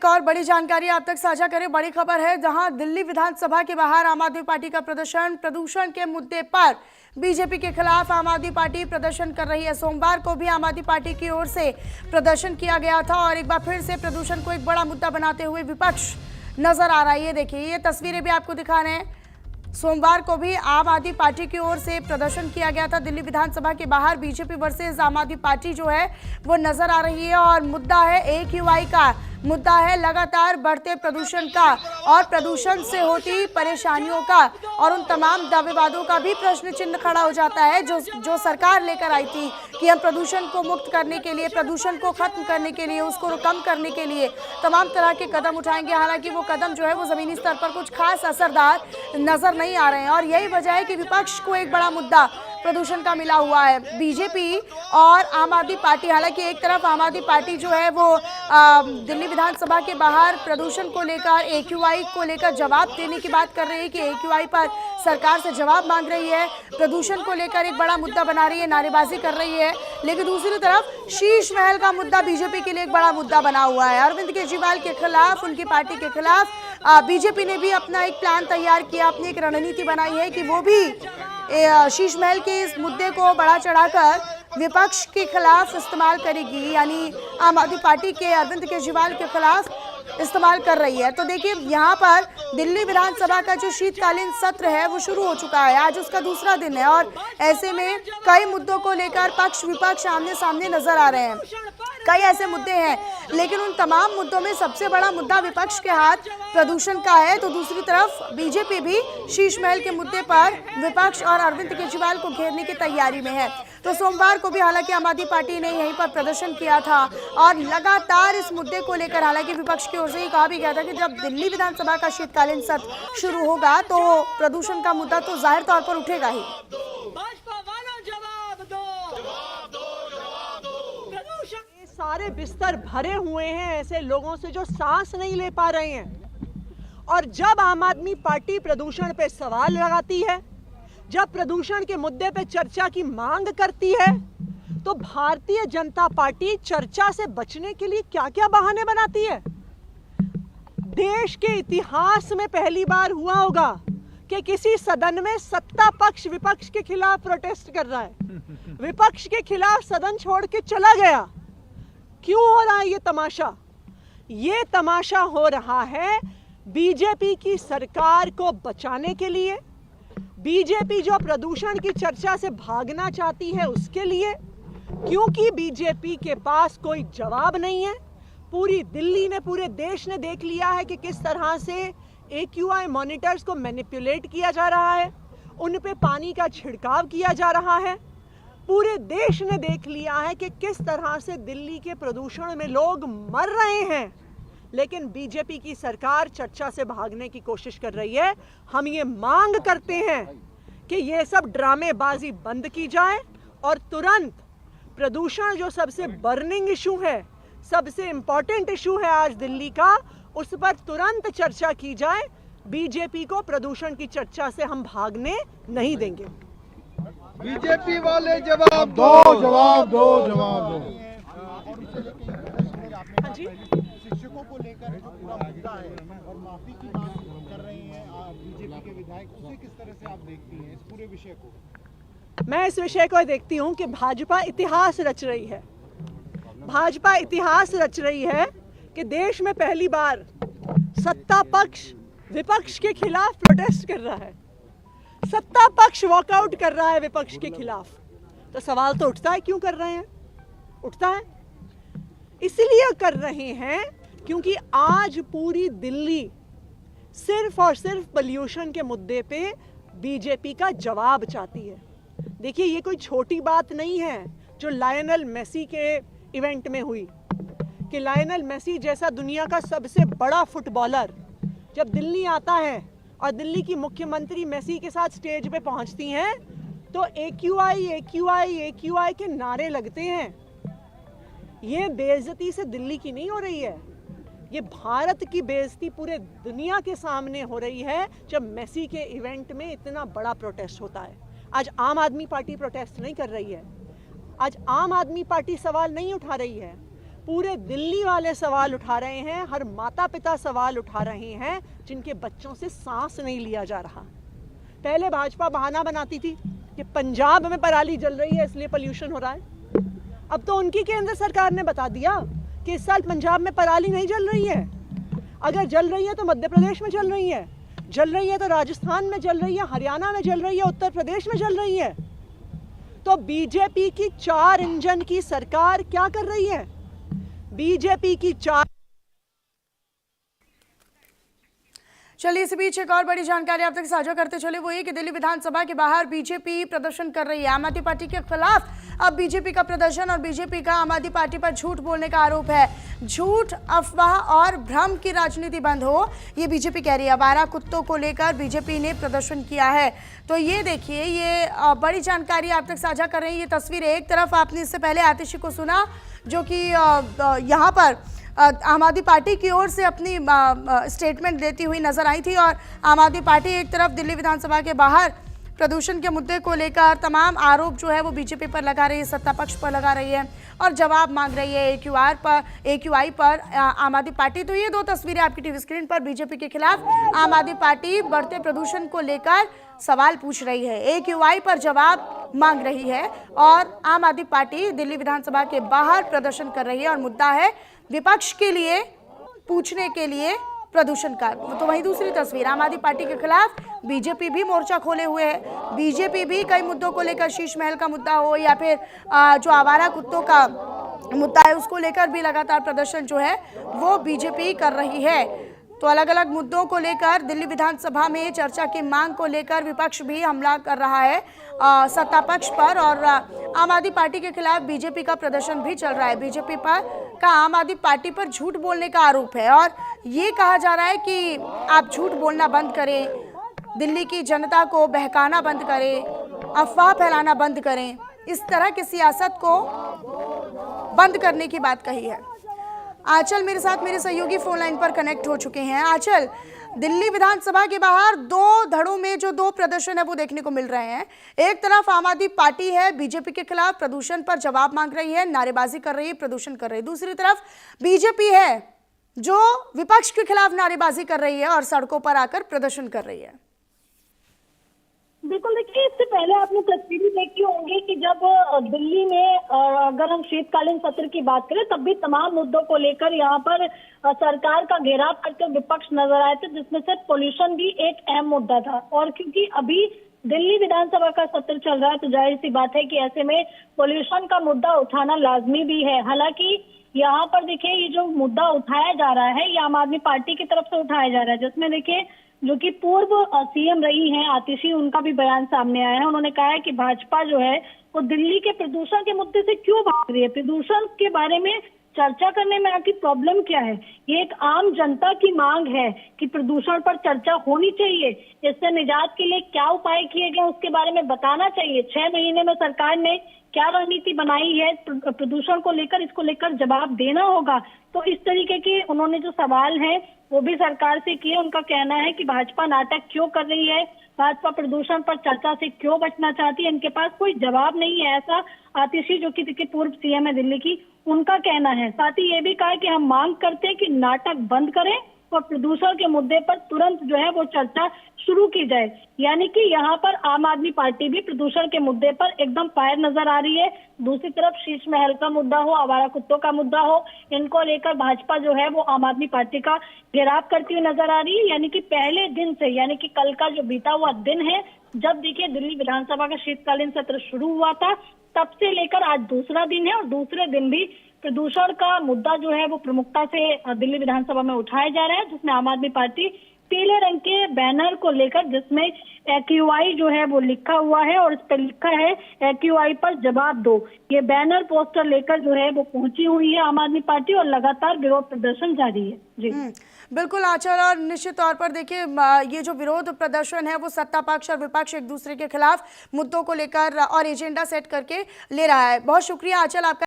एक और बड़ी जानकारी आप तक साझा करें। बड़ी खबर है, जहां दिल्ली विधानसभा के बाहर आम आदमी पार्टी का प्रदूषण के मुद्दे पर बीजेपी के खिलाफ आम आदमी पार्टी प्रदर्शन कर रही है। सोमवार को भी आम आदमी पार्टी की ओर से प्रदर्शन किया गया था और एक बार फिर से प्रदूषण को एक बड़ा मुद्दा बनाते हुए विपक्ष नजर आ रहा है। ये देखिए, ये तस्वीरें भी आपको दिखा रहे हैं। सोमवार को भी आम आदमी पार्टी की ओर से प्रदर्शन किया गया था दिल्ली विधानसभा के बाहर। बीजेपी वर्सेस आम आदमी पार्टी जो है वो नजर आ रही है और मुद्दा है AQI का, मुद्दा है लगातार बढ़ते प्रदूषण का और प्रदूषण से होती परेशानियों का और उन तमाम दावेवादों का भी प्रश्न चिन्ह खड़ा हो जाता है जो सरकार लेकर आई थी कि हम प्रदूषण को मुक्त करने के लिए, प्रदूषण को खत्म करने के लिए, उसको कम करने के लिए तमाम तरह के कदम उठाएंगे। हालांकि वो कदम जो है वो जमीनी स्तर पर कुछ खास असरदार नजर नहीं आ रहे हैं और यही वजह है कि विपक्ष को एक बड़ा मुद्दा प्रदूषण का मिला हुआ है। बीजेपी और आम आदमी पार्टी, हालांकि एक तरफ आम आदमी पार्टी जो है वो दिल्ली विधानसभा के बाहर प्रदूषण को लेकर, AQI को लेकर जवाब देने की बात कर रही है कि AQI पर सरकार से जवाब मांग रही है, प्रदूषण को लेकर एक बड़ा मुद्दा बना रही है, नारेबाजी कर रही है। लेकिन दूसरी तरफ शीश महल का मुद्दा बीजेपी के लिए एक बड़ा मुद्दा बना हुआ है। अरविंद केजरीवाल के खिलाफ, उनकी पार्टी के खिलाफ बीजेपी ने भी अपना एक प्लान तैयार किया, अपनी एक रणनीति बनाई है कि वो भी शीश महल के इस मुद्दे को बढ़ा चढ़ाकर विपक्ष के खिलाफ इस्तेमाल करेगी, यानी आम आदमी पार्टी के अरविंद केजरीवाल के खिलाफ इस्तेमाल कर रही है। तो देखिए, यहाँ पर दिल्ली विधानसभा का जो शीतकालीन सत्र है वो शुरू हो चुका है, आज उसका दूसरा दिन है और ऐसे में कई मुद्दों को लेकर पक्ष विपक्ष आमने सामने नजर आ रहे हैं। कई ऐसे मुद्दे हैं, लेकिन उन तमाम मुद्दों में सबसे बड़ा मुद्दा विपक्ष के हाथ प्रदूषण का है। तो दूसरी तरफ बीजेपी भी शीश महल के मुद्दे पर विपक्ष और अरविंद केजरीवाल को घेरने की तैयारी में है। तो सोमवार को भी हालांकि आम आदमी पार्टी ने यहीं पर प्रदर्शन किया था और लगातार इस मुद्दे को लेकर, हालांकि विपक्ष की ओर से ही कहा भी गया था कि जब दिल्ली विधानसभा का शीतकालीन सत्र शुरू होगा तो प्रदूषण का मुद्दा तो जाहिर तौर पर उठेगा ही। सारे बिस्तर भरे हुए हैं ऐसे लोगों से जो सांस नहीं ले पा रहे हैं और जब आम आदमी पार्टी प्रदूषण पे सवाल लगाती है, जब प्रदूषण के मुद्दे पे चर्चा की मांग करती है, तो भारतीय जनता पार्टी चर्चा से बचने के लिए क्या क्या बहाने बनाती है। देश के इतिहास में पहली बार हुआ होगा कि किसी सदन में सत्ता पक्ष विपक्ष के खिलाफ प्रोटेस्ट कर रहा है, विपक्ष के खिलाफ सदन छोड़ के चला गया। क्यों हो रहा है ये तमाशा? ये तमाशा हो रहा है बीजेपी की सरकार को बचाने के लिए, बीजेपी जो प्रदूषण की चर्चा से भागना चाहती है उसके लिए, क्योंकि बीजेपी के पास कोई जवाब नहीं है। पूरी दिल्ली ने, पूरे देश ने देख लिया है कि किस तरह से AQI मॉनिटर्स को मैनिपुलेट किया जा रहा है, उन पे पानी का छिड़काव किया जा रहा है। पूरे देश ने देख लिया है कि किस तरह से दिल्ली के प्रदूषण में लोग मर रहे हैं, लेकिन बीजेपी की सरकार चर्चा से भागने की कोशिश कर रही है। हम ये मांग करते हैं कि ये सब ड्रामेबाजी बंद की जाए और तुरंत प्रदूषण जो सबसे बर्निंग इशू है, सबसे इंपॉर्टेंट इशू है आज दिल्ली का, उस पर तुरंत चर्चा की जाए। बीजेपी को प्रदूषण की चर्चा से हम भागने नहीं देंगे। बीजेपी वाले जवाब दो, जवाब दो, जवाब दो। हाँ जी, शिक्षकों को लेकर जो पूरा मुद्दा है और माफी की मांग कर रहे हैं बीजेपी के विधायक, उसे किस तरह से आप देखती हैं इस पूरे विषय को? मैं इस विषय को देखती हूँ कि भाजपा इतिहास रच रही है। भाजपा इतिहास रच रही है कि देश में पहली बार सत्ता पक्ष विपक्ष के खिलाफ प्रोटेस्ट कर रहा है, सत्ता पक्ष वॉकआउट कर रहा है विपक्ष के खिलाफ। तो सवाल तो उठता है, क्यों कर रहे हैं? उठता है इसलिए कर रहे हैं क्योंकि आज पूरी दिल्ली सिर्फ और सिर्फ पोल्यूशन के मुद्दे पे बीजेपी का जवाब चाहती है। देखिए, ये कोई छोटी बात नहीं है जो लायनल मेसी के इवेंट में हुई कि लायनल मेसी जैसा दुनिया का सबसे बड़ा फुटबॉलर जब दिल्ली आता है और दिल्ली की मुख्यमंत्री मेसी के साथ स्टेज पे पहुंचती हैं तो AQI AQI AQI के नारे लगते हैं। ये बेइज्जती से दिल्ली की नहीं हो रही है, ये भारत की बेइज्जती पूरे दुनिया के सामने हो रही है जब मेसी के इवेंट में इतना बड़ा प्रोटेस्ट होता है। आज आम आदमी पार्टी प्रोटेस्ट नहीं कर रही है, आज आम आदमी पार्टी सवाल नहीं उठा रही है, पूरे दिल्ली वाले सवाल उठा रहे हैं, हर माता पिता सवाल उठा रहे हैं जिनके बच्चों से सांस नहीं लिया जा रहा। पहले भाजपा बहाना बनाती थी कि पंजाब में पराली जल रही है इसलिए पोल्यूशन हो रहा है। अब तो उनकी केंद्र सरकार ने बता दिया कि इस साल पंजाब में पराली नहीं जल रही है। अगर जल रही है तो मध्य प्रदेश में जल रही है, जल रही है तो राजस्थान में जल रही है, हरियाणा में जल रही है, उत्तर प्रदेश में जल रही है। तो बीजेपी की 4 इंजन की सरकार क्या कर रही है? बीजेपी की 4। चलिए इस बीच एक और बड़ी जानकारी आप तक साझा करते चले, वो ये कि दिल्ली विधानसभा के बाहर बीजेपी प्रदर्शन कर रही है। आम आदमी पार्टी के खिलाफ अब बीजेपी का प्रदर्शन और बीजेपी का आम आदमी पार्टी पर झूठ बोलने का आरोप है। झूठ, अफवाह और भ्रम की राजनीति बंद हो, ये बीजेपी कह रही है। आवारा कुत्तों को लेकर बीजेपी ने प्रदर्शन किया है। तो ये देखिए, ये बड़ी जानकारी आप तक साझा कर रही है। ये तस्वीर एक तरफ आपने इससे पहले आतिशी को सुना जो कि यहाँ पर आम आदमी पार्टी की ओर से अपनी स्टेटमेंट देती हुई नजर आई थी, और आम आदमी पार्टी एक तरफ दिल्ली विधानसभा के बाहर प्रदूषण के मुद्दे को लेकर तमाम आरोप जो है वो बीजेपी पर लगा रही है, सत्ता पक्ष पर लगा रही है और जवाब मांग रही है AQI पर आम आदमी पार्टी। तो ये दो तस्वीरें आपकी टीवी स्क्रीन पर बीजेपी के खिलाफ आम आदमी पार्टी बढ़ते प्रदूषण को लेकर सवाल पूछ रही है, AQI पर जवाब मांग रही है, और आम आदमी पार्टी दिल्ली विधानसभा के बाहर प्रदर्शन कर रही है और मुद्दा है विपक्ष के लिए पूछने के लिए प्रदूषण का। तो वहीं दूसरी तस्वीर, आम आदमी पार्टी के खिलाफ बीजेपी भी मोर्चा खोले हुए है। बीजेपी भी कई मुद्दों को लेकर, शीश महल का मुद्दा हो या फिर जो आवारा कुत्तों का मुद्दा है उसको लेकर भी लगातार प्रदर्शन जो है वो बीजेपी कर रही है। तो अलग अलग मुद्दों को लेकर दिल्ली विधानसभा में चर्चा की मांग को लेकर विपक्ष भी हमला कर रहा है सत्ता पक्ष पर, और आम आदमी पार्टी के खिलाफ बीजेपी का प्रदर्शन भी चल रहा है। बीजेपी पर का आम आदमी पार्टी पर झूठ बोलने का आरोप है और ये कहा जा रहा है कि आप झूठ बोलना बंद करें, दिल्ली की जनता को बहकाना बंद करें, अफवाह फैलाना बंद करें, इस तरह की सियासत को बंद करने की बात कही है। आंचल मेरे साथ मेरे सहयोगी फोन लाइन पर कनेक्ट हो चुके हैं। आंचल, दिल्ली विधानसभा के बाहर दो धड़ों में जो दो प्रदर्शन है वो देखने को मिल रहे हैं। एक तरफ आम आदमी पार्टी है, बीजेपी के खिलाफ प्रदूषण पर जवाब मांग रही है, नारेबाजी कर रही है, प्रदूषण कर रही है। दूसरी तरफ बीजेपी है जो विपक्ष के खिलाफ नारेबाजी कर रही है और सड़कों पर आकर प्रदर्शन कर रही है। बिल्कुल, देखिए इससे पहले आपने तस्वीरें देखी होंगी कि जब दिल्ली में अगर हम शीतकालीन सत्र की बात करें तब भी तमाम मुद्दों को लेकर यहाँ पर सरकार का घेराव करते विपक्ष नजर आए थे, जिसमें से पोल्यूशन भी एक अहम मुद्दा था। और क्योंकि अभी दिल्ली विधानसभा का सत्र चल रहा है तो जाहिर सी बात है कि ऐसे में पोल्यूशन का मुद्दा उठाना लाजमी भी है। हालांकि यहाँ पर देखिए ये जो मुद्दा उठाया जा रहा है ये आम आदमी पार्टी की तरफ से उठाया जा रहा है, जिसमें देखिए जो कि पूर्व सीएम रही हैं आतिशी, उनका भी बयान सामने आया है। उन्होंने कहा है कि भाजपा जो है वो दिल्ली के प्रदूषण के मुद्दे से क्यों भाग रही है, प्रदूषण के बारे में चर्चा करने में आपकी प्रॉब्लम क्या है। ये एक आम जनता की मांग है कि प्रदूषण पर चर्चा होनी चाहिए, इससे निजात के लिए क्या उपाय किए गए उसके बारे में बताना चाहिए। 6 महीने में सरकार ने क्या रणनीति बनाई है प्रदूषण को लेकर, इसको लेकर जवाब देना होगा। तो इस तरीके के उन्होंने जो सवाल है वो भी सरकार से किए। उनका कहना है कि भाजपा नाटक क्यों कर रही है, भाजपा प्रदूषण पर चर्चा से क्यों बचना चाहती है, इनके पास कोई जवाब नहीं है, ऐसा आतिशी जो कि देखिए पूर्व सीएम है दिल्ली की, उनका कहना है। साथ ही ये भी कहा कि हम मांग करते हैं कि नाटक बंद करें और प्रदूषण के मुद्दे पर तुरंत जो है वो चर्चा शुरू की जाए। यानी कि यहाँ पर आम आदमी पार्टी भी प्रदूषण के मुद्दे पर एकदम फायर नजर आ रही है। दूसरी तरफ शीश महल का मुद्दा हो, आवारा कुत्तों का मुद्दा हो, इनको लेकर भाजपा जो है वो आम आदमी पार्टी का घेराव करती हुई नजर आ रही है। यानी कि पहले दिन से, यानी कि कल का जो बीता हुआ दिन है जब देखिए दिल्ली विधानसभा का शीतकालीन सत्र शुरू हुआ था, तब से लेकर आज दूसरा दिन है और दूसरे दिन भी प्रदूषण का मुद्दा जो है वो प्रमुखता से दिल्ली विधानसभा में उठाया जा रहा है, जिसमें आम आदमी पार्टी पीले रंग के बैनर को लेकर, जिसमें AQI जो है वो लिखा हुआ है और इस पर लिखा है AQI पर जवाब दो, ये बैनर पोस्टर लेकर जो है वो पहुंची हुई है आम आदमी पार्टी और लगातार विरोध प्रदर्शन जारी है। जी बिल्कुल आचल, और निश्चित तौर पर देखिए ये जो विरोध प्रदर्शन है वो सत्ता पक्ष और विपक्ष एक दूसरे के खिलाफ मुद्दों को लेकर और एजेंडा सेट करके ले रहा है। बहुत शुक्रिया आचल आपका।